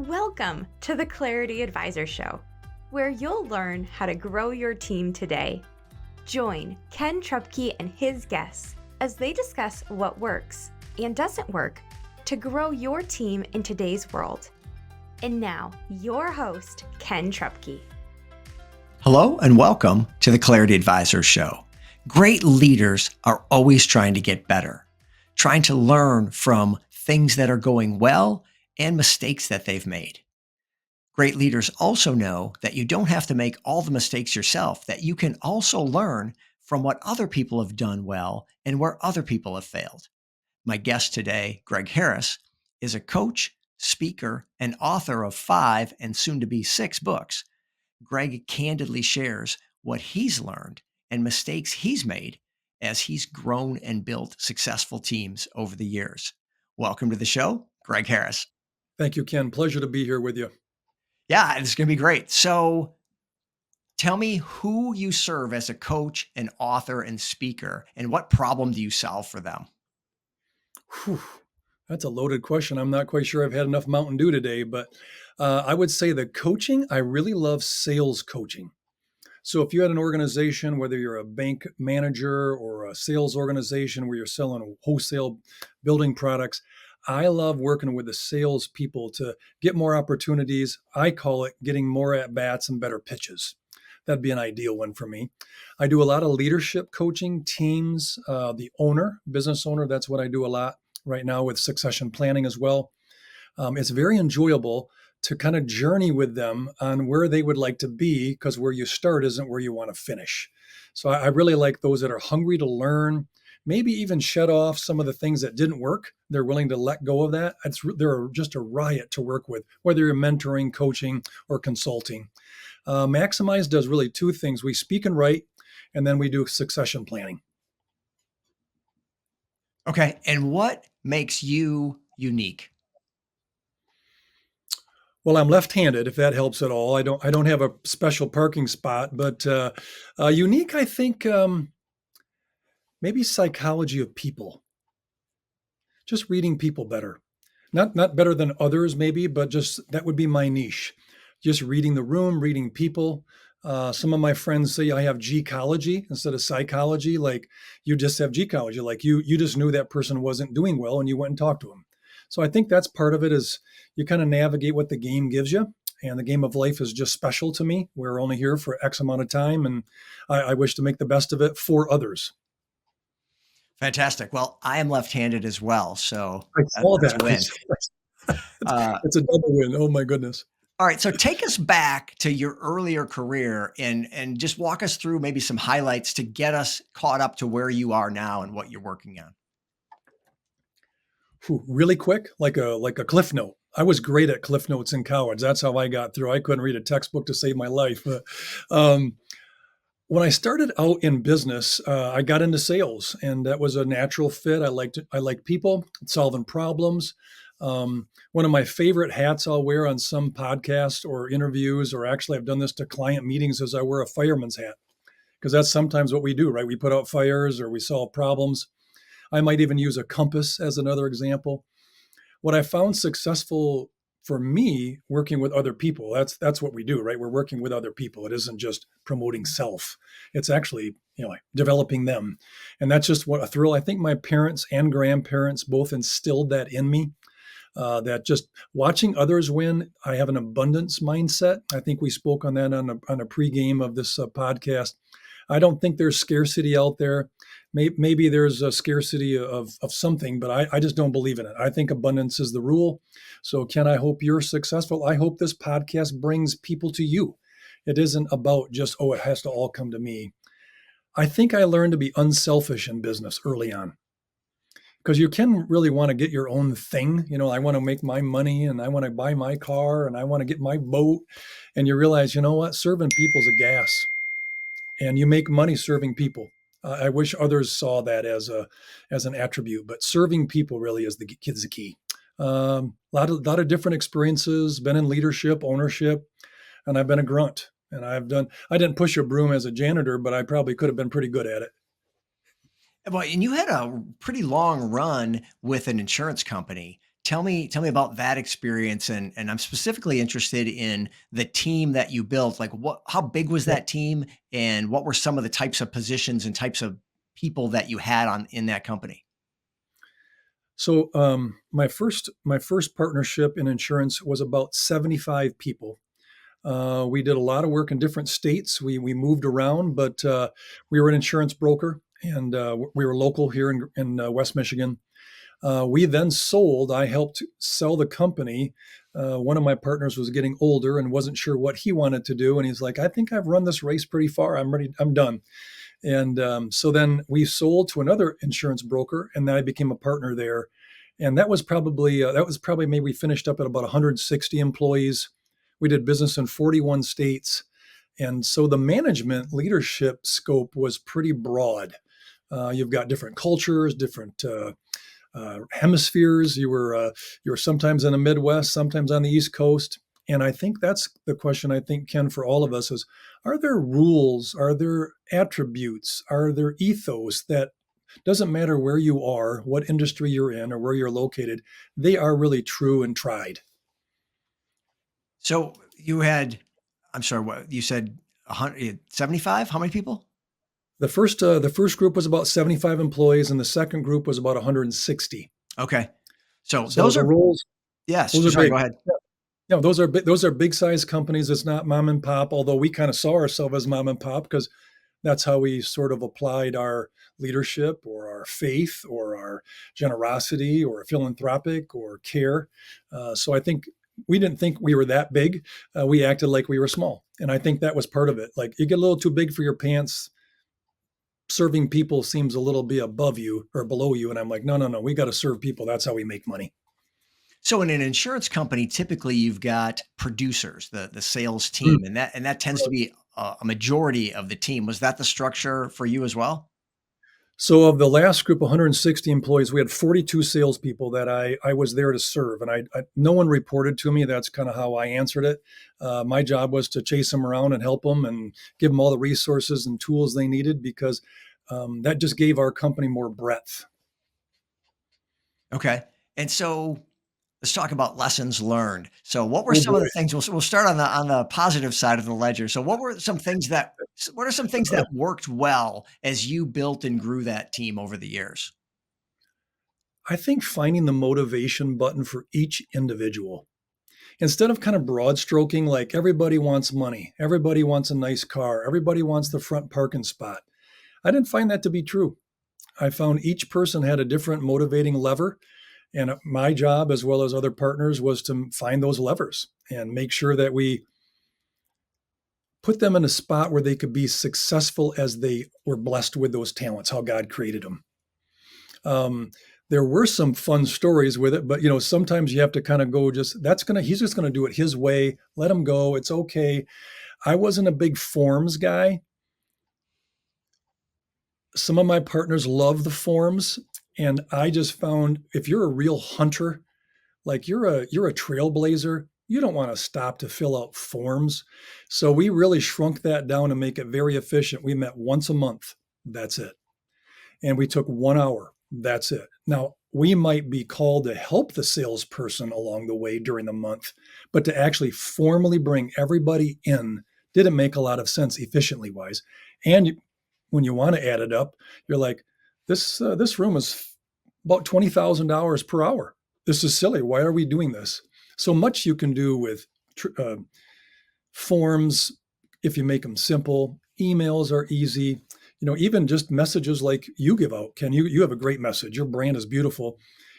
Welcome to the Clarity Advisor Show, where you'll learn how to grow your team today. Join Ken Trupke and his guests as they discuss what works and doesn't work to grow your team in today's world. And now, your host, Ken Trupke. Hello and welcome to the Clarity Advisor Show. Great leaders are always trying to get better, trying to learn from things that are going well and mistakes that they've made. Great leaders also know that you don't have to make all the mistakes yourself, that you can also learn from what other people have done well and where other people have failed. My guest today, Greg Heeres, is a coach, speaker, and author of 5 and soon to be 6 books. Greg candidly shares what he's learned and mistakes he's made as he's grown and built successful teams over the years. Welcome to the show, Greg Heeres. Thank you, Ken. Pleasure to be here with you. Yeah, it's going to be great. So tell me who you serve as a coach, an author, and speaker, and what problem do you solve for them? Whew, that's a loaded question. I'm not quite sure I've had enough Mountain Dew today, but I would say the coaching, I really love sales coaching. So if you had an organization, whether you're a bank manager or a sales organization where you're selling wholesale building products, I love working with the sales people to get more opportunities. I call it getting more at bats and better pitches. That'd be an ideal one for me. I do a lot of leadership coaching, teams, the owner, business owner. That's what I do a lot right now with succession planning as well. It's very enjoyable to kind of journey with them on where they would like to be, because where you start isn't where you want to finish. So I really like those that are hungry to learn, maybe even shed off some of the things that didn't work. They're willing to let go of that. They're just a riot to work with, whether you're mentoring, coaching, or consulting. Maximize does really 2 things. We speak and write, and then we do succession planning. Okay. And what makes you unique? Well, I'm left-handed, if that helps at all. I don't have a special parking spot, but unique, I think, maybe psychology of people. Just reading people better. Not better than others, maybe, but just that would be my niche. Just reading the room, reading people. Some of my friends say I have G-cology instead of psychology. Like, you just have G-cology. Like you just knew that person wasn't doing well and you went and talked to them. So I think that's part of it, is you kind of navigate what the game gives you. And the game of life is just special to me. We're only here for X amount of time, and I wish to make the best of it for others. Fantastic. Well, I am left-handed as well, so I saw that's that. a win. It's a double win. Oh my goodness. All right. So take us back to your earlier career and just walk us through maybe some highlights to get us caught up to where you are now and what you're working on. Whew, really quick, like a cliff note. I was great at cliff notes in college. That's how I got through. I couldn't read a textbook to save my life. But when I started out in business, I got into sales, and that was a natural fit. I liked people, solving problems. One of my favorite hats I'll wear on some podcast or interviews, or actually I've done this to client meetings, is I wear a fireman's hat, because that's sometimes what we do, right? We put out fires or we solve problems. I might even use a compass as another example. What I found successful for me, working with other people, that's what we do, right? We're working with other people. It isn't just promoting self. It's actually, like developing them. And that's just what a thrill. I think my parents and grandparents both instilled that in me. That just watching others win, I have an abundance mindset. I think we spoke on that on a pregame of this podcast. I don't think there's scarcity out there. Maybe there's a scarcity of something, but I just don't believe in it. I think abundance is the rule. So Ken, I hope you're successful. I hope this podcast brings people to you. It isn't about just, it has to all come to me. I think I learned to be unselfish in business early on, because you can really want to get your own thing. I want to make my money, and I want to buy my car, and I want to get my boat. And you realize, you know what? Serving people's a gas. And you make money serving people. I wish others saw that as an attribute, but serving people really is the key. Lot of different experiences, been in leadership, ownership, and I've been a grunt. And I didn't push a broom as a janitor, but I probably could have been pretty good at it. Well, and you had a pretty long run with an insurance company. Tell me about that experience, and I'm specifically interested in the team that you built. Like, how big was that team, and what were some of the types of positions and types of people that you had on in that company? So my first partnership in insurance was about 75 people. We did a lot of work in different states. We moved around, but we were an insurance broker, and we were local here in West Michigan. We then sold. I helped sell the company. One of my partners was getting older and wasn't sure what he wanted to do, and he's like, "I think I've run this race pretty far. I'm ready. I'm done." And so then we sold to another insurance broker, and then I became a partner there. And that was probably maybe we finished up at about 160 employees. We did business in 41 states, and so the management leadership scope was pretty broad. You've got different cultures, different hemispheres. You were sometimes in the Midwest, sometimes on the East Coast. And I think that's the question, I think, Ken, for all of us is, are there rules, are there attributes, are there ethos that doesn't matter where you are, what industry you're in, or where you're located, they are really true and tried. So you had, I'm sorry, what you said, 175? How many people? The first group was about 75 employees, and the second group was about 160. Okay. So So those the are, roles, yes. those are Sorry, big. go ahead. No, those are big size companies. It's not mom and pop, although we kind of saw ourselves as mom and pop because that's how we sort of applied our leadership or our faith or our generosity or philanthropic or care. So I think we didn't think we were that big. We acted like we were small. And I think that was part of it. Like you get a little too big for your pants. Serving people seems a little bit above you or below you. And I'm like, no, no, no, we got to serve people. That's how we make money. So in an insurance company, typically you've got producers, the sales Mm. team, and that tends to be a majority of the team. Was that the structure for you as well? So of the last group, 160 employees, we had 42 salespeople that I was there to serve, and no one reported to me. That's kind of how I answered it. My job was to chase them around and help them and give them all the resources and tools they needed because that just gave our company more breadth. Okay. And so let's talk about lessons learned. So what were Oh some of boy. the things we'll start on the positive side of the ledger. So what are some things that worked well as you built and grew that team over the years? I think finding the motivation button for each individual. Instead of kind of broad stroking, like everybody wants money, everybody wants a nice car, everybody wants the front parking spot. I didn't find that to be true. I found each person had a different motivating lever. And my job, as well as other partners, was to find those levers and make sure that we put them in a spot where they could be successful as they were blessed with those talents, how God created them. Um, there were some fun stories with it, but sometimes you have to kind of go he's just gonna do it his way. Let him go. It's okay. I wasn't a big forms guy. Some of my partners love the forms, and I just found if you're a real hunter, like you're a trailblazer, you don't want to stop to fill out forms. So we really shrunk that down to make it very efficient. We met once a month. That's it. And we took 1 hour. That's it. Now, we might be called to help the salesperson along the way during the month, but to actually formally bring everybody in didn't make a lot of sense efficiently wise. And when you want to add it up, you're like, this room is about $20,000 per hour. This is silly. Why are we doing this? So much you can do with forms if you make them simple. Emails are easy. Even just messages like you give out. Ken, you have a great message. Your brand is beautiful.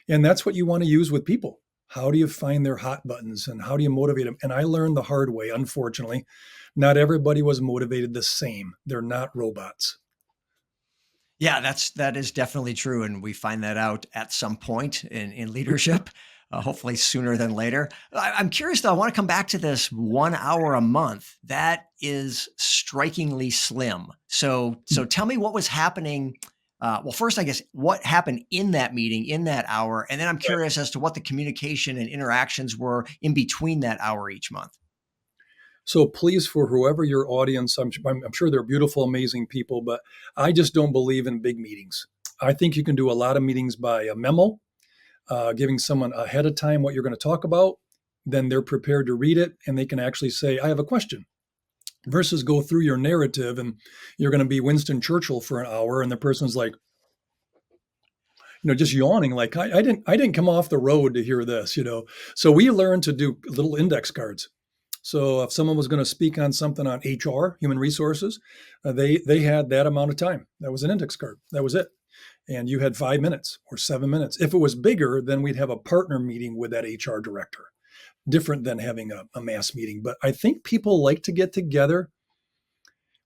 And that's what you want to use with people. How do you find their hot buttons and how do you motivate them? And I learned the hard way, unfortunately. Not everybody was motivated the same. They're not robots. Yeah, that is definitely true, and we find that out at some point in leadership, hopefully sooner than later. I'm curious though. I want to come back to this 1 hour a month. That is strikingly slim. So tell me what was happening. Well, first, I guess what happened in that meeting in that hour, and then I'm curious as to what the communication and interactions were in between that hour each month. So please, for whoever your audience, I'm sure they're beautiful, amazing people, but I just don't believe in big meetings. I think you can do a lot of meetings by a memo. giving someone ahead of time what you're going to talk about, then they're prepared to read it and they can actually say, I have a question, versus go through your narrative and you're going to be Winston Churchill for an hour and the person's like, just yawning, like I didn't come off the road to hear this, So we learned to do little index cards. So if someone was going to speak on something on HR, human resources, they had that amount of time. That was an index card. That was it. And you had 5 minutes or 7 minutes. If it was bigger, then we'd have a partner meeting with that HR director, different than having a mass meeting. But I think people like to get together.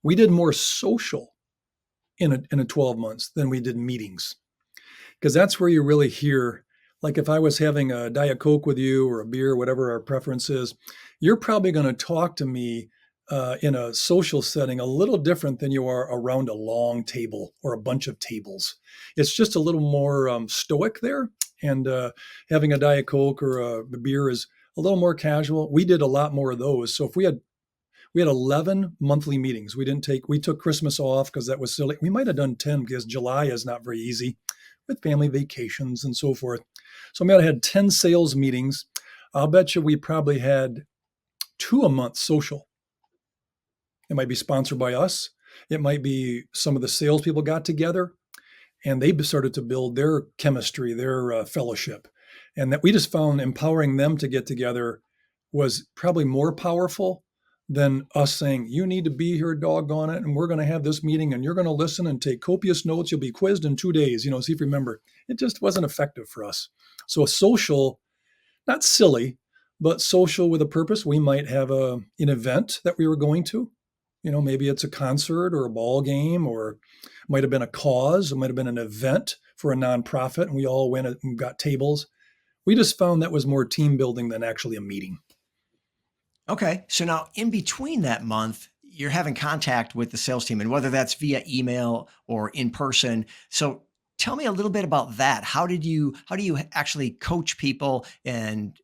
We did more social in a 12 months than we did meetings, because that's where you really hear, like if I was having a Diet Coke with you or a beer, whatever our preference is, you're probably going to talk to me in a social setting a little different than you are around a long table or a bunch of tables. It's just a little more stoic there. And having a Diet Coke or a beer is a little more casual. We did a lot more of those. So if we had 11 monthly meetings. We took Christmas off because that was silly. We might have done 10 because July is not very easy with family vacations and so forth. So we might have had 10 sales meetings. I'll bet you we probably had 2 a month social. It might be sponsored by us. It might be some of the salespeople got together and they started to build their chemistry, their fellowship. And that we just found empowering them to get together was probably more powerful than us saying, you need to be here, doggone it, and we're going to have this meeting and you're going to listen and take copious notes. You'll be quizzed in 2 days, see if you remember. It just wasn't effective for us. So a social, not silly, but social with a purpose. We might have an event that we were going to. Maybe it's a concert or a ball game, or it might have been a cause. It might have been an event for a nonprofit, and we all went and got tables. We just found that was more team building than actually a meeting. Okay. So now in between that month, you're having contact with the sales team, and whether that's via email or in person. So tell me a little bit about that. How do you actually coach people and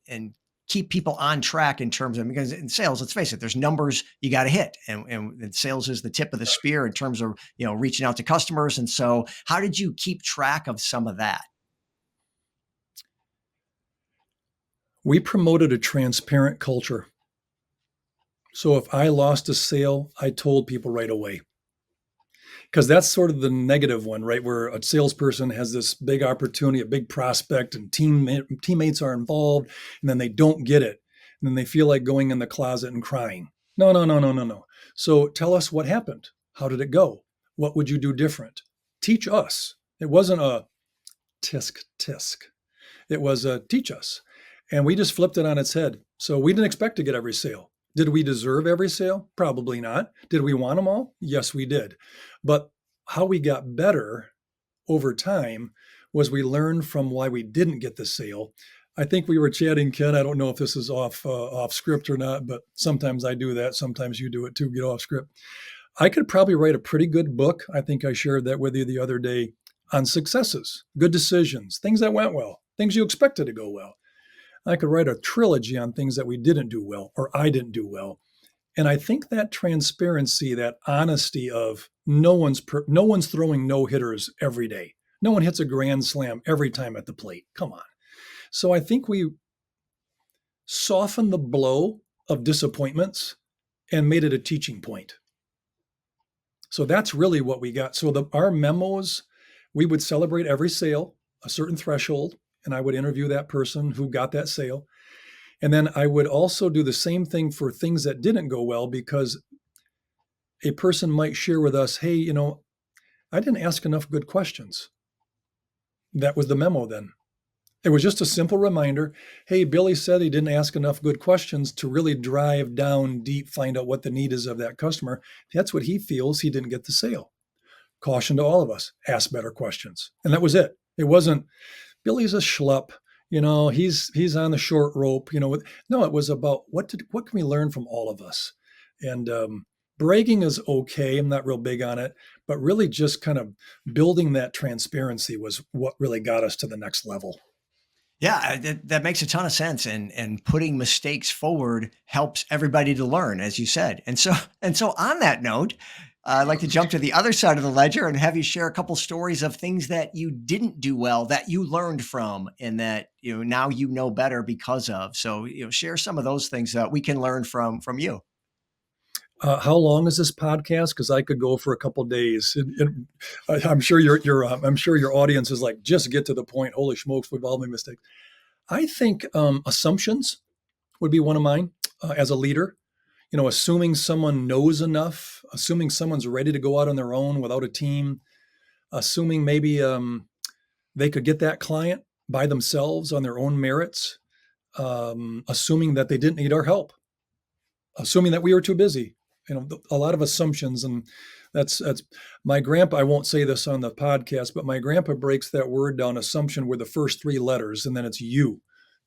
keep people on track in terms of, because in sales, let's face it, there's numbers you got to hit, and sales is the tip of the spear in terms of, reaching out to customers. And so how did you keep track of some of that? We promoted a transparent culture. So if I lost a sale, I told people right away. Because that's sort of the negative one, right? Where a salesperson has this big opportunity, a big prospect, and teammates are involved, and then they don't get it. And then they feel like going in the closet and crying. No. So tell us what happened. How did it go? What would you do different? Teach us. It wasn't a tisk. It was a teach us. And we just flipped it on its head. So we didn't expect to get every sale. Did we deserve every sale? Probably not. Did we want them all? Yes, we did. But how we got better over time was we learned from why we didn't get the sale. I think we were chatting, Ken. I don't know if this is off script or not, but sometimes I do that. Sometimes you do it too, get off script. I could probably write a pretty good book. I think I shared that with you the other day on successes, good decisions, things that went well, things you expected to go well. I could write a trilogy on things that we didn't do well or I didn't do well. And I think that transparency, that honesty of no one's throwing no hitters every day. No one hits a grand slam every time at the plate. Come on. So I think we softened the blow of disappointments and made it a teaching point. So that's really what we got. So our memos, we would celebrate every sale, a certain threshold, and I would interview that person who got that sale. And then I would also do the same thing for things that didn't go well, because a person might share with us, hey, I didn't ask enough good questions. That was the memo then. It was just a simple reminder. Hey, Billy said he didn't ask enough good questions to really drive down deep, find out what the need is of that customer. If that's what he feels, he didn't get the sale. Caution to all of us, ask better questions. And that was it. It wasn't, Billy's a schlep, he's on the short rope, No, it was about what can we learn from all of us? And bragging is okay. I'm not real big on it, but really just kind of building that transparency was what really got us to the next level. Yeah, that makes a ton of sense. And putting mistakes forward helps everybody to learn, as you said. And so on that note, I'd like to jump to the other side of the ledger and have you share a couple stories of things that you didn't do well that you learned from and that now you know better because of. So share some of those things that we can learn from you. How long is this podcast? Because I could go for a couple days. I'm sure I'm sure your audience is like, just get to the point. Holy smokes, we've all made mistakes. I think assumptions would be one of mine as a leader. Assuming someone knows enough, assuming someone's ready to go out on their own without a team, assuming maybe they could get that client by themselves on their own merits, assuming that they didn't need our help, assuming that we were too busy. A lot of assumptions, and that's my grandpa. I won't say this on the podcast, but my grandpa breaks that word down. Assumption were the first three letters, and then it's you.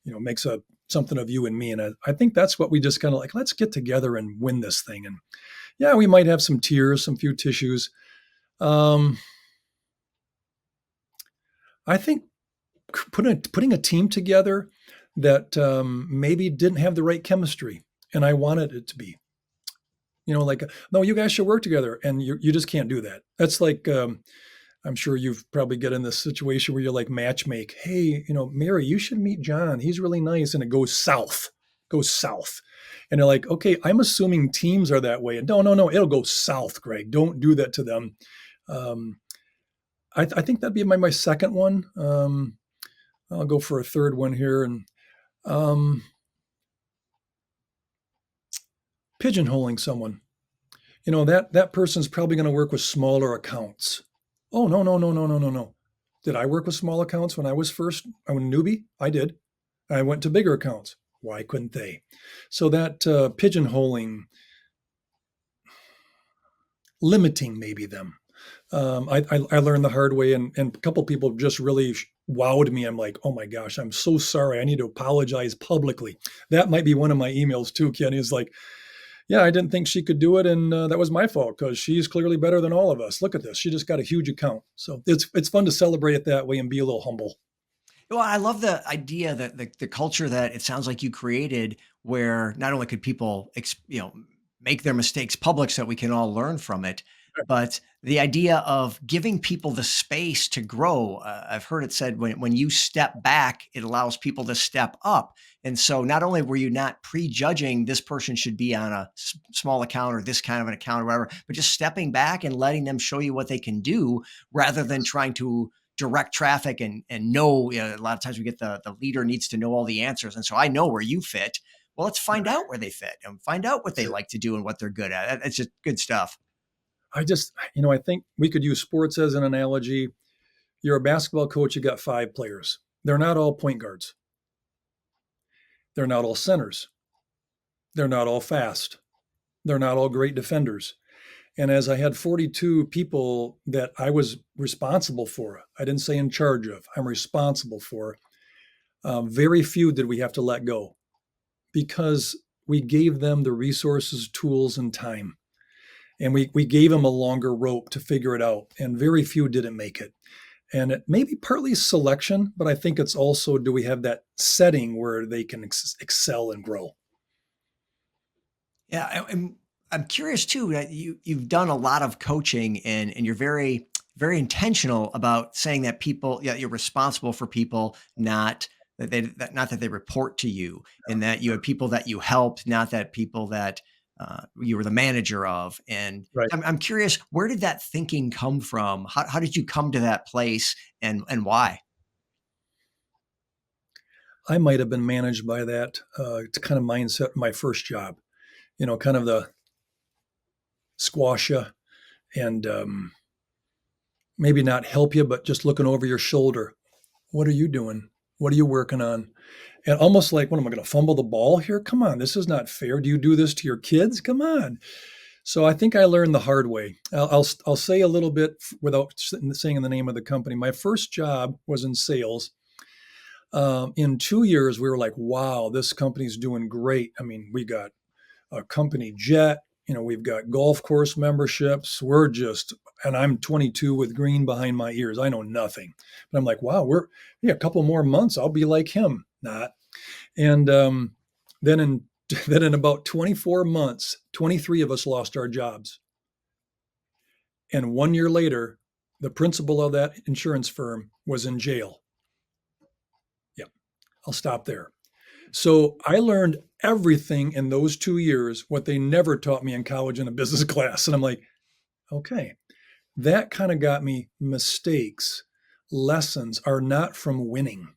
Makes something of you and me, and I think that's what we just kind of like. Let's get together and win this thing. And yeah, we might have some tears, some few tissues. I think putting a team together that maybe didn't have the right chemistry, and I wanted it to be. Like, no, you guys should work together, and you just can't do that. That's like, I'm sure you've probably get in this situation where you're like matchmake. Hey, Mary, you should meet John. He's really nice, and it goes south, and they're like, okay, I'm assuming teams are that way, and no, it'll go south, Greg. Don't do that to them. I think that'd be my second one. I'll go for a third one here, and pigeonholing someone. That person's probably going to work with smaller accounts. Oh, no. Did I work with small accounts when I was a newbie? I did. I went to bigger accounts. Why couldn't they? So that pigeonholing, limiting maybe them. I learned the hard way, and a couple people just really wowed me. I'm like, oh my gosh, I'm so sorry. I need to apologize publicly. That might be one of my emails too, Kenny, is like, yeah, I didn't think she could do it, and that was my fault because she's clearly better than all of us. Look at this. She just got a huge account. So it's fun to celebrate it that way and be a little humble. Well, I love the idea that the culture that it sounds like you created, where not only could people, make their mistakes public so that we can all learn from it, but the idea of giving people the space to grow. I've heard it said when you step back, it allows people to step up. And so not only were you not prejudging this person should be on a small account or this kind of an account or whatever, but just stepping back and letting them show you what they can do rather than trying to direct traffic and know, a lot of times we get the leader needs to know all the answers. And so I know where you fit. Well, let's find out where they fit and find out what they like to do and what they're good at. It's just good stuff. I think we could use sports as an analogy. You're a basketball coach, you got 5 players. They're not all point guards. They're not all centers. They're not all fast. They're not all great defenders. And as I had 42 people that I was responsible for, I didn't say in charge of, I'm responsible for, very few did we have to let go because we gave them the resources, tools, and time. And we gave them a longer rope to figure it out. And very few didn't make it. And it may be partly selection, but I think it's also, do we have that setting where they can excel and grow? Yeah. I'm curious too, that you've done a lot of coaching and you're very, very intentional about saying that people, you're responsible for people, not that they report to you, and that you have people that you helped, not that people that you were the manager of. And Right. I'm curious, where did that thinking come from? How did you come to that place and why? I might have been managed by that kind of mindset in my first job, kind of the squash you and maybe not help you, but just looking over your shoulder. What are you doing? What are you working on? And almost like, what am I going to fumble the ball here? Come on, this is not fair. Do you do this to your kids? Come on. So I think I learned the hard way. I'll say a little bit without saying the name of the company. My first job was in sales. In 2 years, we were like, wow, this company's doing great. I mean, we got a company jet, we've got golf course memberships. And I'm 22 with green behind my ears. I know nothing, but I'm like, wow, a couple more months, I'll be like him. Not. And then in about 24 months, 23 of us lost our jobs. And 1 year later, the principal of that insurance firm was in jail. Yeah, I'll stop there. So I learned everything in those 2 years, what they never taught me in college in a business class. And I'm like, okay, that kind of got me mistakes. Lessons are not from winning.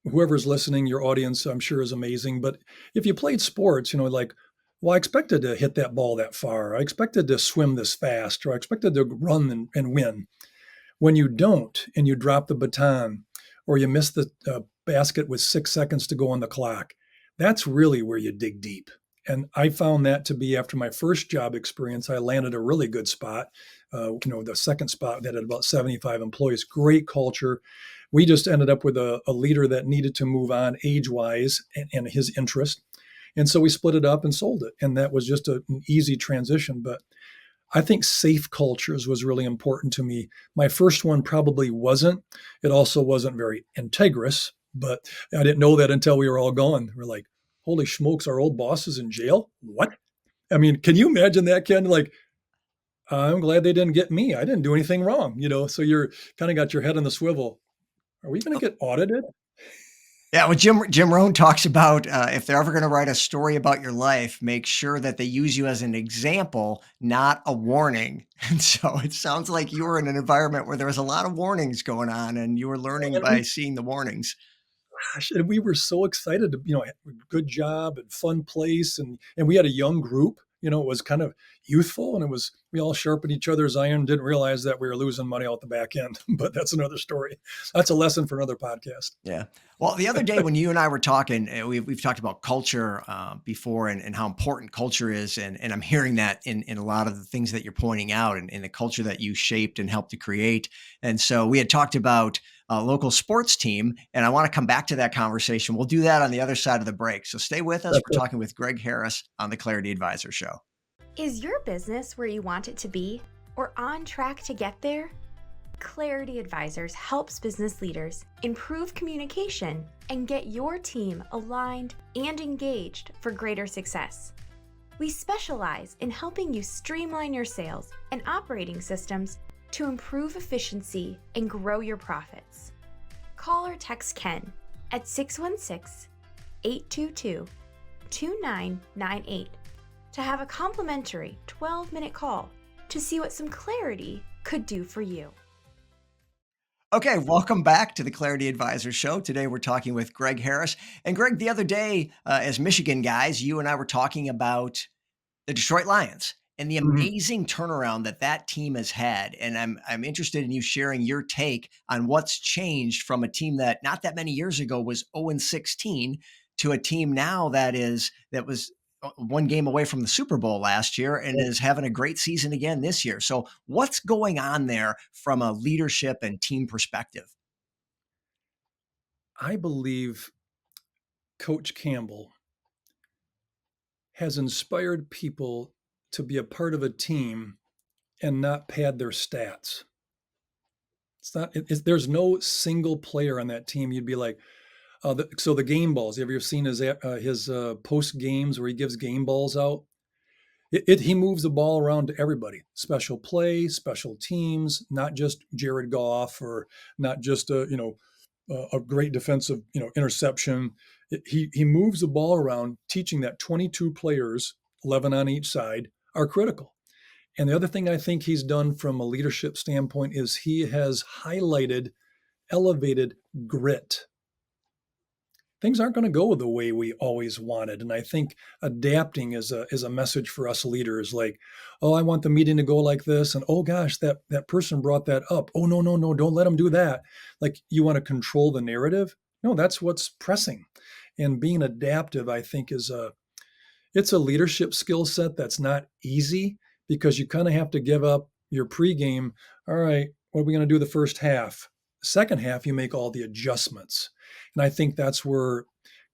Whoever's listening, your audience, I'm sure is amazing. But if you played sports, like, well, I expected to hit that ball that far. I expected to swim this fast, or I expected to run and win. When you don't, and you drop the baton, or you miss the basket with 6 seconds to go on the clock, that's really where you dig deep. And I found that to be, after my first job experience, I landed a really good spot. The second spot that had about 75 employees, great culture. We just ended up with a leader that needed to move on age-wise and his interest. And so we split it up and sold it. And that was just an easy transition. But I think safe cultures was really important to me. My first one probably wasn't. It also wasn't very integrous, but I didn't know that until we were all gone. We're like, holy smokes, our old boss is in jail? What? I mean, can you imagine that, Ken? Like, I'm glad they didn't get me. I didn't do anything wrong, so you're kind of got your head on the swivel. Are we going to get audited? Yeah, well, Jim Rohn talks about if they're ever going to write a story about your life, make sure that they use you as an example, not a warning. And so it sounds like you were in an environment where there was a lot of warnings going on, and you were learning by seeing the warnings. Gosh, and we were so excited to, good job and fun place, and we had a young group. It was kind of youthful, and we all sharpened each other's iron. Didn't realize that we were losing money out the back end, but that's another story. That's a lesson for another podcast. Yeah. Well, the other day when you and I were talking, we've talked about culture before, and how important culture is. And I'm hearing that in a lot of the things that you're pointing out, and in the culture that you shaped and helped to create. And so we had talked about a local sports team, and I want to come back to that conversation. We'll do that on the other side of the break. So stay with us. We're talking with Greg Heeres on the Clarity Advisor Show. Is your business where you want it to be, or on track to get there? Clarity Advisors helps business leaders improve communication and get your team aligned and engaged for greater success. We specialize in helping you streamline your sales and operating systems to improve efficiency and grow your profits. Call or text Ken at 616-822-2998 to have a complimentary 12-minute call to see what some clarity could do for you. Okay, welcome back to the Clarity Advisor Show. Today we're talking with Greg Heeres. And Greg, the other day, as Michigan guys, you and I were talking about the Detroit Lions and the amazing turnaround that team has had. And I'm interested in you sharing your take on what's changed from a team that not that many years ago was 0-16 to a team now that was one game away from the Super Bowl last year and is having a great season again this year. So what's going on there from a leadership and team perspective? I believe Coach Campbell has inspired people to be a part of a team and not pad their stats. There's no single player on that team you'd be like, so the game balls. Have you ever seen his post games where he gives game balls out? He moves the ball around to everybody. Special play, special teams, not just Jared Goff, or not just a great defensive interception. He moves the ball around, teaching that 22 players, 11 on each side, are critical. And the other thing I think he's done from a leadership standpoint is he has elevated grit. Things aren't going to go the way we always wanted. And I think adapting is a message for us leaders, like, oh, I want the meeting to go like this. And oh gosh, that person brought that up. Oh, no, don't let them do that. Like, you want to control the narrative? No, that's what's pressing. And being adaptive, I think, it's a leadership skill set that's not easy, because you kind of have to give up your pregame. All right, what are we going to do the first half? Second half, you make all the adjustments. And I think that's where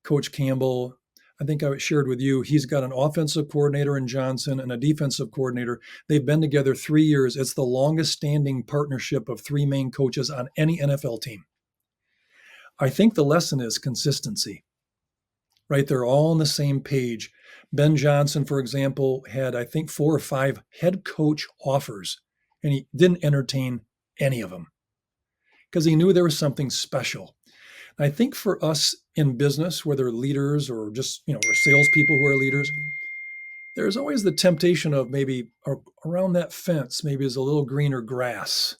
Coach Campbell, I think I shared with you, he's got an offensive coordinator in Johnson and a defensive coordinator. They've been together 3 years. It's the longest standing partnership of three main coaches on any NFL team. I think the lesson is consistency. right? They're all on the same page. Ben Johnson, for example, had, I think, 4 or 5 head coach offers, and he didn't entertain any of them because he knew there was something special. And I think for us in business, whether leaders or just, we're salespeople who are leaders, there's always the temptation of maybe around that fence, maybe is a little greener grass.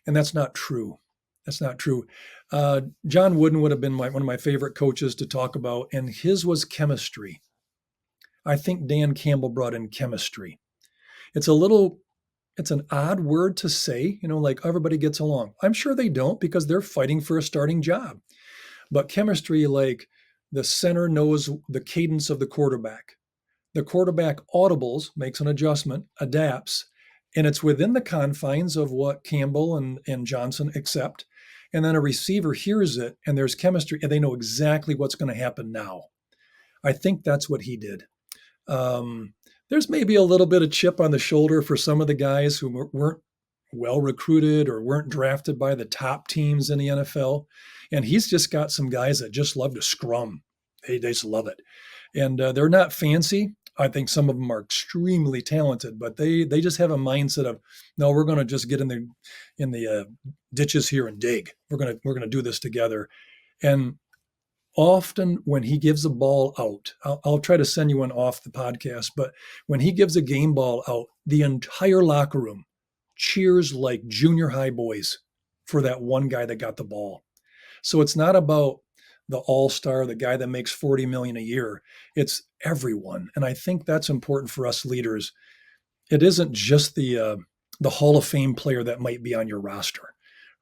And that's not true. That's not true. John Wooden would have been one of my favorite coaches to talk about, and his was chemistry. I think Dan Campbell brought in chemistry. It's an odd word to say, like everybody gets along. I'm sure they don't because they're fighting for a starting job. But chemistry, like the center knows the cadence of the quarterback. The quarterback audibles, makes an adjustment, adapts, and it's within the confines of what Campbell and Johnson accept. And then a receiver hears it and there's chemistry and they know exactly what's going to happen now. I think that's what he did. There's maybe a little bit of chip on the shoulder for some of the guys who weren't well recruited or weren't drafted by the top teams in the NFL. And he's just got some guys that just love to scrum. They just love it. And they're not fancy. I think some of them are extremely talented, but they just have a mindset of, no, we're going to just get in the ditches here and dig. We're going to do this together. And often when he gives a ball out, I'll try to send you one off the podcast, but when he gives a game ball out, the entire locker room cheers like junior high boys for that one guy that got the ball. So it's not about the all-star, the guy that makes $40 million a year. It's everyone. And I think that's important for us leaders. It isn't just the Hall of Fame player that might be on your roster,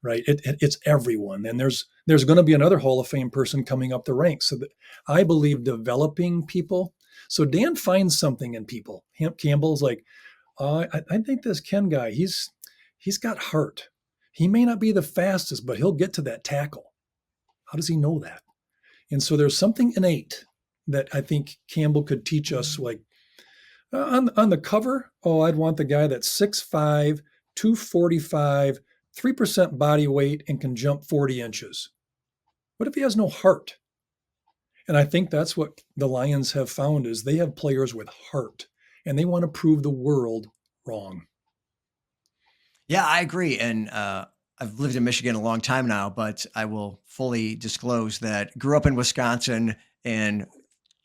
right? It's everyone. And there's going to be another Hall of Fame person coming up the ranks. So that I believe developing people. So Dan finds something in people. Campbell's like, I think this Ken guy, he's got heart. He may not be the fastest, but he'll get to that tackle. How does he know that? And so there's something innate that I think Campbell could teach us, like on the cover. Oh, I'd want the guy that's 6'5", 245, 3% body weight, and can jump 40 inches. What if he has no heart? And I think that's what the Lions have found is they have players with heart, and they want to prove the world wrong. Yeah, I agree. And I've lived in Michigan a long time now, but I will fully disclose that grew up in Wisconsin and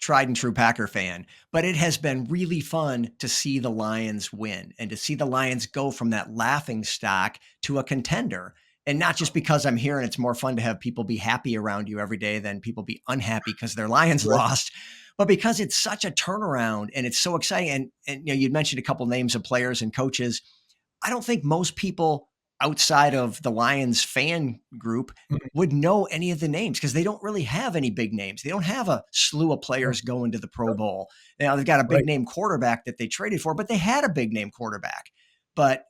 tried and true Packer fan. But it has been really fun to see the Lions win and to see the Lions go from that laughing stock to a contender. And not just because I'm here and it's more fun to have people be happy around you every day than people be unhappy because their Lions lost, but because it's such a turnaround and it's so exciting. And you'd mentioned a couple names of players and coaches. I don't think most people outside of the Lions fan group would know any of the names because they don't really have any big names. They don't have a slew of players going to the Pro Bowl. Now they've got a big name quarterback that they traded for, but they had a big name quarterback. But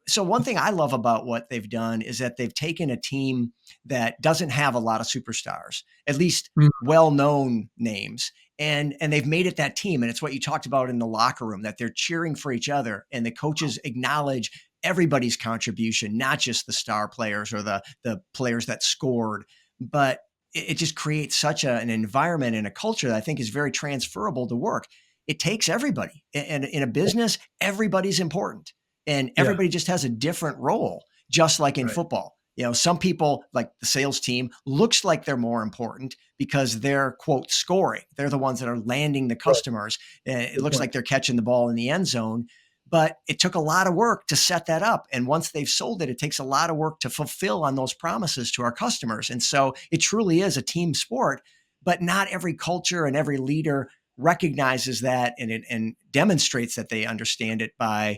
so one thing I love about what they've done is that they've taken a team that doesn't have a lot of superstars, at least well-known names. And they've made it that team. And it's what you talked about in the locker room, that they're cheering for each other and the coaches acknowledge everybody's contribution, not just the star players or the players that scored, but it just creates such an environment and a culture that I think is very transferable to work. It takes everybody. And in a business, everybody's important and everybody just has a different role, just like in football. Some people, like the sales team, looks like they're more important because they're, quote, scoring. They're the ones that are landing the customers. It looks like they're catching the ball in the end zone. But it took a lot of work to set that up. And once they've sold it, it takes a lot of work to fulfill on those promises to our customers. And so it truly is a team sport, but not every culture and every leader recognizes that and demonstrates that they understand it by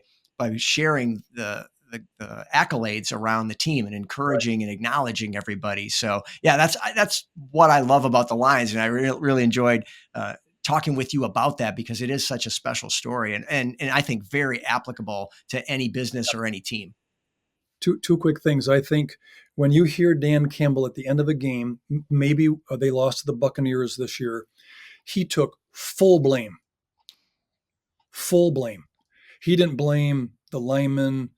sharing the accolades around the team and encouraging and acknowledging everybody. So yeah, that's what I love about the Lions. And I really enjoyed talking with you about that because it is such a special story and I think very applicable to any business or any team. Two quick things. I think when you hear Dan Campbell at the end of a game, maybe they lost to the Buccaneers this year, he took full blame. Full blame. He didn't blame the linemen,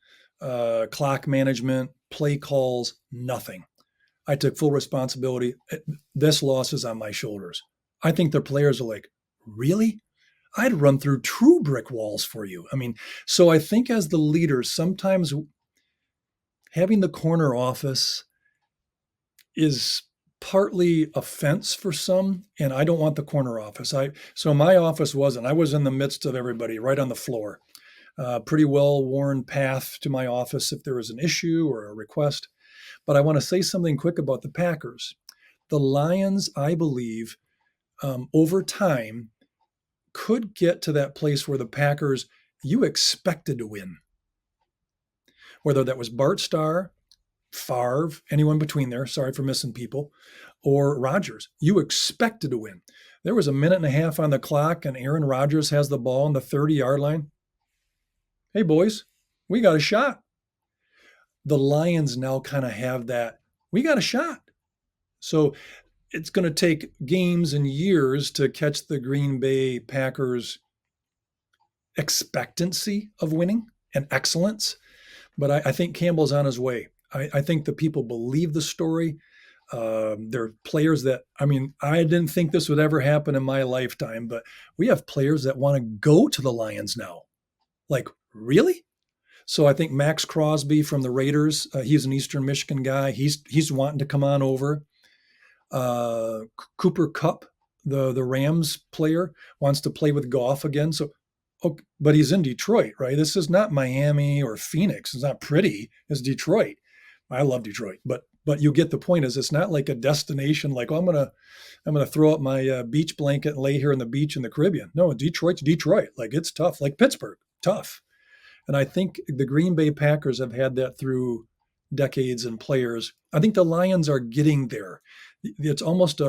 clock management, play calls, nothing. I took full responsibility. This loss is on my shoulders. I think the players are like, really? I'd run through true brick walls for you. I mean, so I think as the leaders, sometimes having the corner office is partly offense for some, and I don't want the corner office. So my office wasn't. I was in the midst of everybody, right on the floor. Pretty well worn path to my office if there was an issue or a request. But I want to say something quick about the Packers. The Lions, I believe, over time, could get to that place where the Packers, you expected to win. Whether that was Bart Starr, Favre, anyone between there, sorry for missing people, or Rodgers. You expected to win. There was a minute and a half on the clock, and Aaron Rodgers has the ball on the 30-yard line. Hey, boys, we got a shot. The Lions now kind of have that, we got a shot. So it's going to take games and years to catch the Green Bay Packers expectancy of winning and excellence. But I think Campbell's on his way. I think the people believe the story. There are players that, I mean, I didn't think this would ever happen in my lifetime, but we have players that want to go to the Lions now. Like, really? So I think Max Crosby from the Raiders, he's an Eastern Michigan guy. He's wanting to come on over. Cooper Kupp, the Rams player, wants to play with Goff again. So, but he's in Detroit, right? This is not Miami or Phoenix. It's not pretty. It's Detroit. I love Detroit, but you get the point. Is it's not like a destination like, oh, I'm gonna throw up my beach blanket and lay here on the beach in the Caribbean. No, Detroit's Detroit. Like, it's tough. Like Pittsburgh, tough. And I think the Green Bay Packers have had that through decades and players. I think the Lions are getting there. It's almost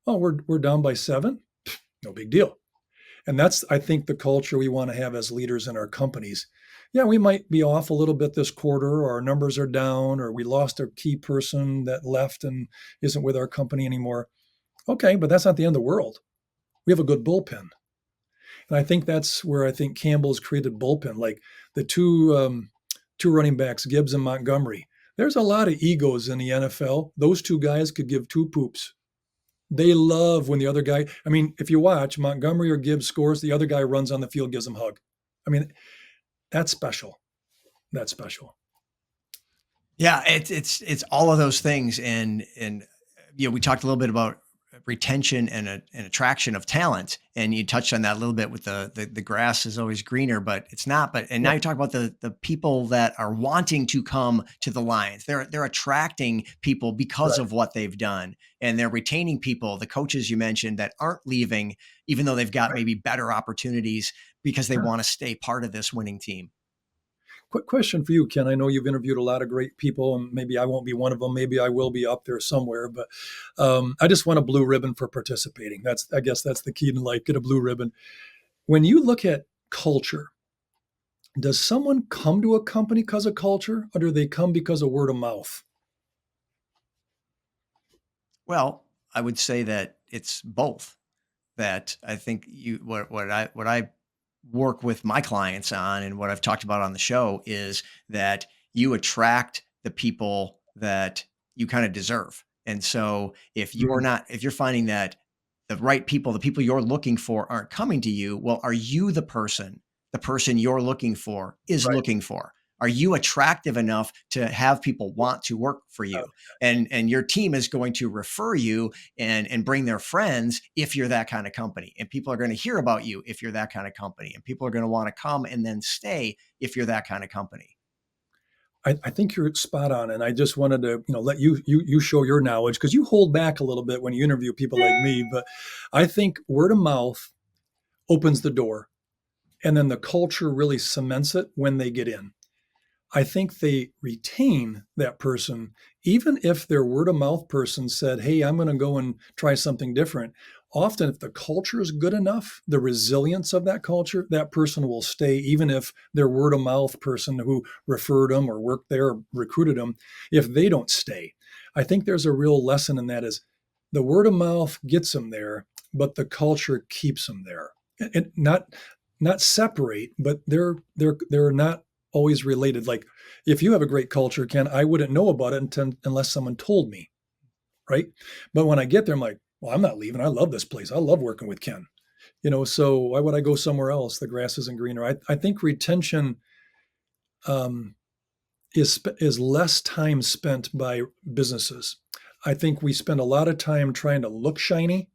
we're down by 7, no big deal. And that's, I think, the culture we want to have as leaders in our companies. Yeah, we might be off a little bit this quarter, or our numbers are down, or we lost a key person that left and isn't with our company anymore. Okay, but that's not the end of the world. We have a good bullpen. And I think that's where I think Campbell's created bullpen, like the two running backs, Gibbs and Montgomery. There's a lot of egos in the NFL. Those two guys could give two poops. They love when the other guy, I mean, if you watch Montgomery or Gibbs scores, the other guy runs on the field, gives him a hug. I mean, that's special. That's special. Yeah, it's all of those things, and we talked a little bit about retention and attraction of talent, and you touched on that a little bit with the grass is always greener, but it's not. And now you talk about the people that are wanting to come to the Lions. They're attracting people because of what they've done, and they're retaining people. The coaches you mentioned that aren't leaving, even though they've got maybe better opportunities, because they want to stay part of this winning team. Quick question for you, Ken. I know you've interviewed a lot of great people, and maybe I won't be one of them. Maybe I will be up there somewhere. But I just want a blue ribbon for participating. I guess that's the key in life. Get a blue ribbon. When you look at culture, does someone come to a company because of culture, or do they come because of word of mouth? Well, I would say that it's both. That I think what I work with my clients on, and what I've talked about on the show, is that you attract the people that you kind of deserve. And so if you're finding that the right people, the people you're looking for, aren't coming to you, well, are you the person you're looking for is looking for? Are you attractive enough to have people want to work for you? And your team is going to refer you and bring their friends if you're that kind of company. And people are going to hear about you if you're that kind of company. And people are going to want to come and then stay if you're that kind of company. I think you're spot on. And I just wanted to, let you show your knowledge, because you hold back a little bit when you interview people like me. But I think word of mouth opens the door, and then the culture really cements it when they get in. I think they retain that person, even if their word of mouth person said, hey, I'm going to go and try something different. Often, if the culture is good enough, the resilience of that culture, that person will stay, even if their word of mouth person who referred them or worked there or recruited them, if they don't stay. I think there's a real lesson in that, is the word of mouth gets them there, but the culture keeps them there. And not separate, but they're not always related. Like, if you have a great culture, Ken, I wouldn't know about it unless someone told me, right? But when I get there, I'm like, well, I'm not leaving. I love this place. I love working with Ken. So why would I go somewhere else? The grass isn't greener. I think retention um, is less time spent by businesses. I think we spend a lot of time trying to look shiny,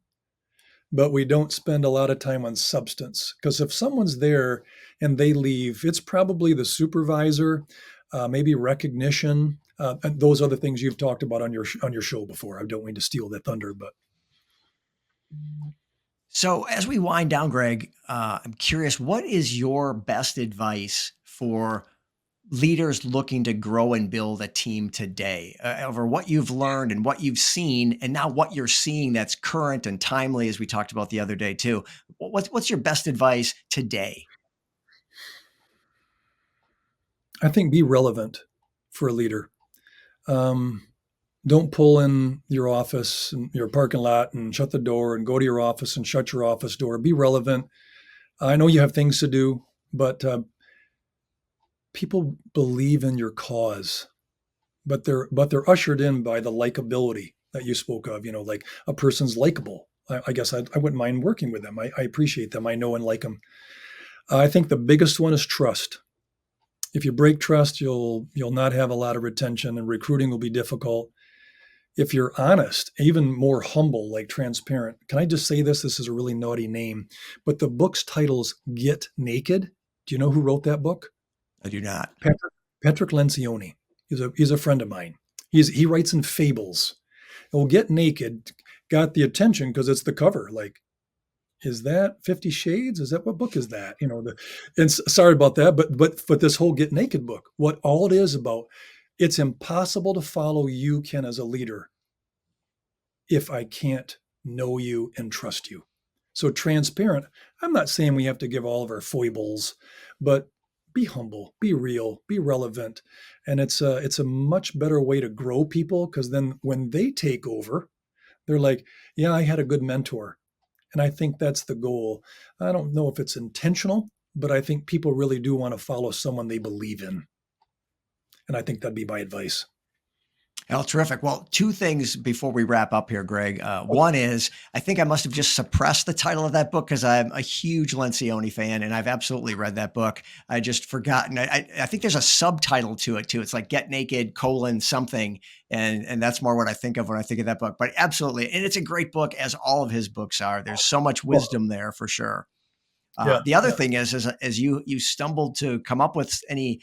but we don't spend a lot of time on substance. Because if someone's there and they leave, it's probably the supervisor, maybe recognition, and those other things you've talked about on your show before. I don't mean to steal that thunder, but So, as we wind down, Greg, I'm curious, what is your best advice for leaders looking to grow and build a team today over what you've learned and what you've seen, and now what you're seeing that's current and timely, as we talked about the other day, too? What's your best advice today? I think be relevant for a leader. Um, don't pull in your office and your parking lot and shut the door and go to your office and shut your office door. Be relevant. I know you have things to do, but people believe in your cause, but they're ushered in by the likability that you spoke of. Like a person's likable. I guess I wouldn't mind working with them. I appreciate them. I know and like them. I think the biggest one is trust. If you break trust, you'll not have a lot of retention, and recruiting will be difficult. If you're honest, even more humble, like transparent. Can I just say this? This is a really naughty name, but the book's title's Get Naked. Do you know who wrote that book? I do not. Patrick Lencioni. He's a friend of mine. He writes in fables. Well, Get Naked got the attention because it's the cover. Like, is that 50 Shades? Is that, what book is that? Sorry about that, but this whole Get Naked book, what all it is about, it's impossible to follow you, Ken, as a leader if I can't know you and trust you. So transparent. I'm not saying we have to give all of our foibles, but be humble, be real, be relevant. And it's a much better way to grow people, because then when they take over, they're like, yeah, I had a good mentor. And I think that's the goal. I don't know if it's intentional, but I think people really do want to follow someone they believe in. And I think that'd be my advice. Oh, terrific. Well, two things before we wrap up here, Greg. One is, I think I must have just suppressed the title of that book because I'm a huge Lencioni fan and I've absolutely read that book. I just forgotten. I think there's a subtitle to it too. It's like Get Naked, something. And that's more what I think of when I think of that book. But absolutely. And it's a great book, as all of his books are. There's so much wisdom there for sure. Yeah, The other yeah. thing is as you stumbled to come up with any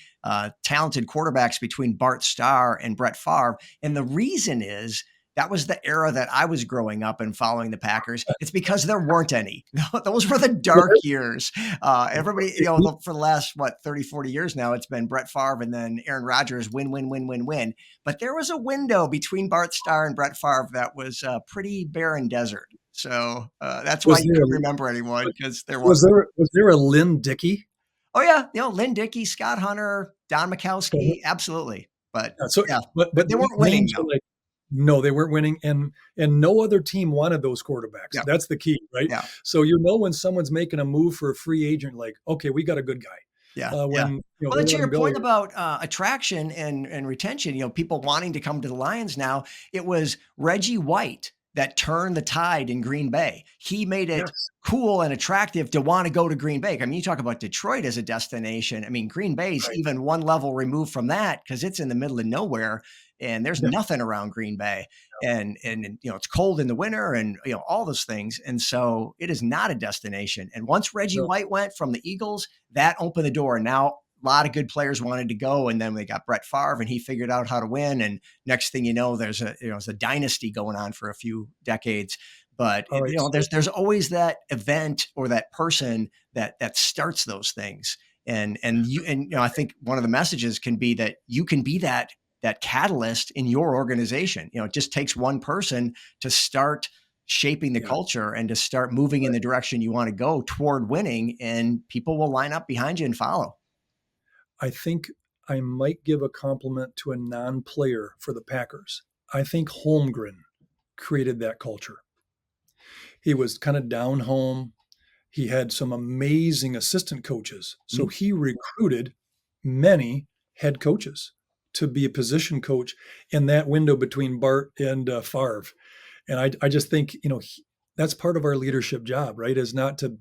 talented quarterbacks between Bart Starr and Brett Favre, and the reason is that was the era that I was growing up and following the Packers. It's because there weren't any. Those were the dark years. Everybody, for the last 30, 40 years now, it's been Brett Favre and then Aaron Rodgers, win, win, win, win, win. But there was a window between Bart Starr and Brett Favre that was pretty barren desert. So that's why Was you there couldn't remember anyone, because there was wasn't. there a Lynn Dickey? Oh yeah, Lynn Dickey, Scott Hunter, Don Mikowski, absolutely. But So, yeah, but they weren't winning names are though. like, no, they weren't winning, and no other team wanted those quarterbacks. Yeah, That's the key, right? yeah, So when someone's making a move for a free agent, like, okay, we got a good guy. yeah, yeah. When Well, they then to let him your go, point about attraction and retention, people wanting to come to the Lions now, it was Reggie White that turned the tide in Green Bay. He made it yes, cool and attractive to want to go to Green Bay. I mean, you talk about Detroit as a destination. I mean, Green Bay's right, even one level removed from that because it's in the middle of nowhere and there's yeah, nothing around Green Bay. And it's cold in the winter and all those things. And so it is not a destination. And once Reggie no, White went from the Eagles, that opened the door. And now a lot of good players wanted to go, and then they got Brett Favre, and he figured out how to win. And next thing you know, there's a dynasty going on for a few decades. But all right. So there's always that event or that person that starts those things. And I think one of the messages can be that you can be that catalyst in your organization. It just takes one person to start shaping the yeah, culture and to start moving in right. the direction you want to go toward winning, and people will line up behind you and follow. I think I might give a compliment to a non-player for the Packers. I think Holmgren created that culture. He was kind of down home. He had some amazing assistant coaches. So Mhm. he recruited many head coaches to be a position coach in that window between Bart and Favre. And I just think, that's part of our leadership job, right? Is not to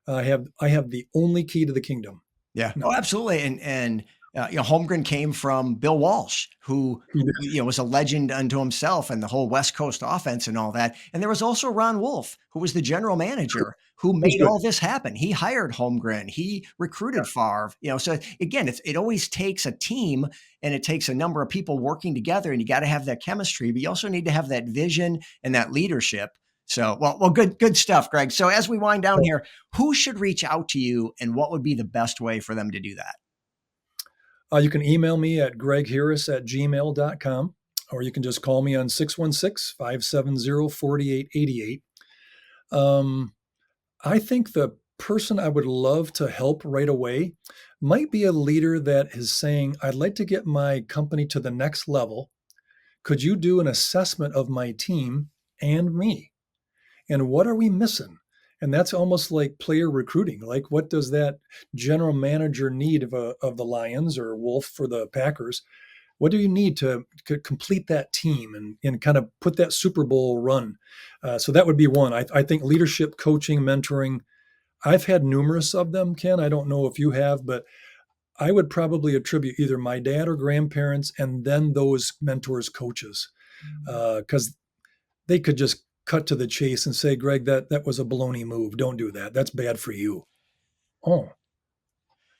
I have the only key to the kingdom. Yeah. No. Oh, absolutely. And Holmgren came from Bill Walsh, who was a legend unto himself, and the whole West Coast offense and all that. And there was also Ron Wolf, who was the general manager, who That's made good. all this happen. He hired Holmgren. He recruited Favre. So again, it always takes a team, and it takes a number of people working together, and you got to have that chemistry, but you also need to have that vision and that leadership. So, well, good stuff, Greg. So as we wind down here, who should reach out to you, and what would be the best way for them to do that? You can email me at gregheeres@gmail.com, or you can just call me on 616-570-4888. I think the person I would love to help right away might be a leader that is saying, I'd like to get my company to the next level. Could you do an assessment of my team and me? And what are we missing? And that's almost like player recruiting. Like, what does that general manager need of the Lions, or Wolf for the Packers? What do you need to complete that team and kind of put that Super Bowl run? So that would be one. I think leadership, coaching, mentoring, I've had numerous of them, Ken. I don't know if you have, but I would probably attribute either my dad or grandparents and then those mentors, coaches, because they could just cut to the chase and say, Greg, that was a baloney move. Don't do that. That's bad for you. Oh,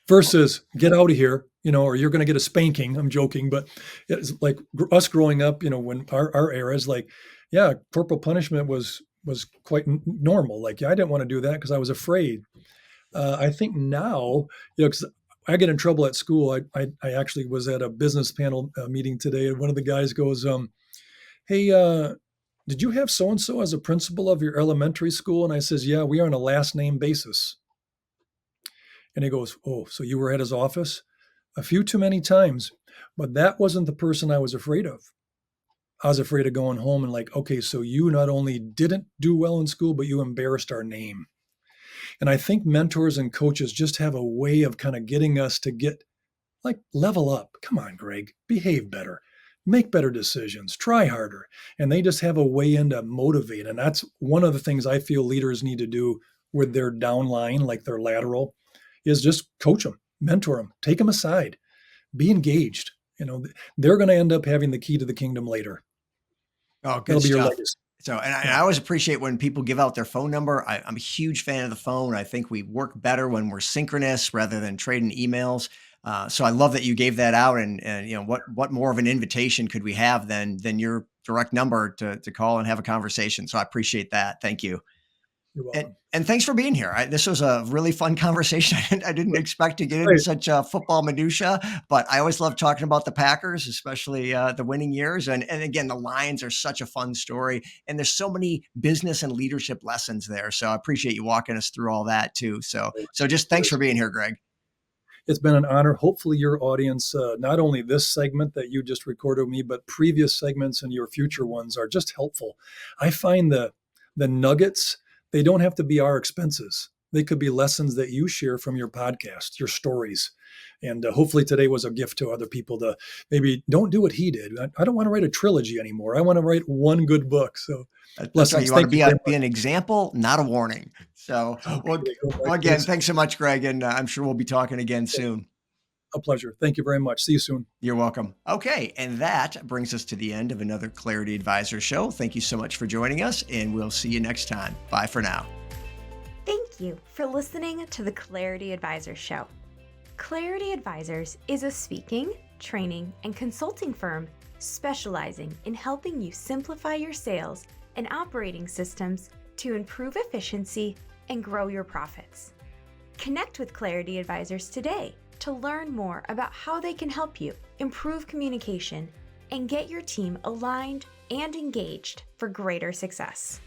versus get out of here, or you're going to get a spanking. I'm joking, but it's like us growing up, when our era is like, yeah, corporal punishment was quite normal. Like, yeah, I didn't want to do that because I was afraid. I think now, because I get in trouble at school. I actually was at a business panel meeting today, and one of the guys goes, hey, did you have so-and-so as a principal of your elementary school? And I says, yeah, we are on a last name basis. And he goes, oh, so you were at his office? A few too many times, but that wasn't the person I was afraid of. I was afraid of going home and like, okay, so you not only didn't do well in school, but you embarrassed our name. And I think mentors and coaches just have a way of kind of getting us to get like level up. Come on, Greg, behave better, make better decisions, try harder. And they just have a way in to motivate. And that's one of the things I feel leaders need to do with their downline, like their lateral, is just coach them, mentor them, take them aside, be engaged. They're going to end up having the key to the kingdom later. Oh, good That'll be your stuff. legacy. So, and I always appreciate when people give out their phone number. I'm a huge fan of the phone. I think we work better when we're synchronous rather than trading emails. So I love that you gave that out, and what more of an invitation could we have than your direct number to call and have a conversation. So I appreciate that. Thank you. You're welcome. And thanks for being here. This was a really fun conversation. I didn't expect to get into such football minutia, but I always love talking about the Packers, especially the winning years. And again, the Lions are such a fun story, and there's so many business and leadership lessons there. So I appreciate you walking us through all that too. So just thanks for being here, Greg. It's been an honor. Hopefully your audience, not only this segment that you just recorded with me, but previous segments and your future ones are just helpful. I find the nuggets, they don't have to be our expenses. They could be lessons that you share from your podcast, your stories. And hopefully today was a gift to other people to maybe don't do what he did. I don't want to write a trilogy anymore. I want to write one good book. So that's right. You want to be an example, not a warning. So well, again, thanks so much, Greg. And I'm sure we'll be talking again soon. A pleasure. Thank you very much. See you soon. You're welcome. Okay. And that brings us to the end of another Clarity Advisor show. Thank you so much for joining us, and we'll see you next time. Bye for now. Thank you for listening to the Clarity Advisor show. Clarity Advisors is a speaking, training, and consulting firm specializing in helping you simplify your sales and operating systems to improve efficiency and grow your profits. Connect with Clarity Advisors today to learn more about how they can help you improve communication and get your team aligned and engaged for greater success.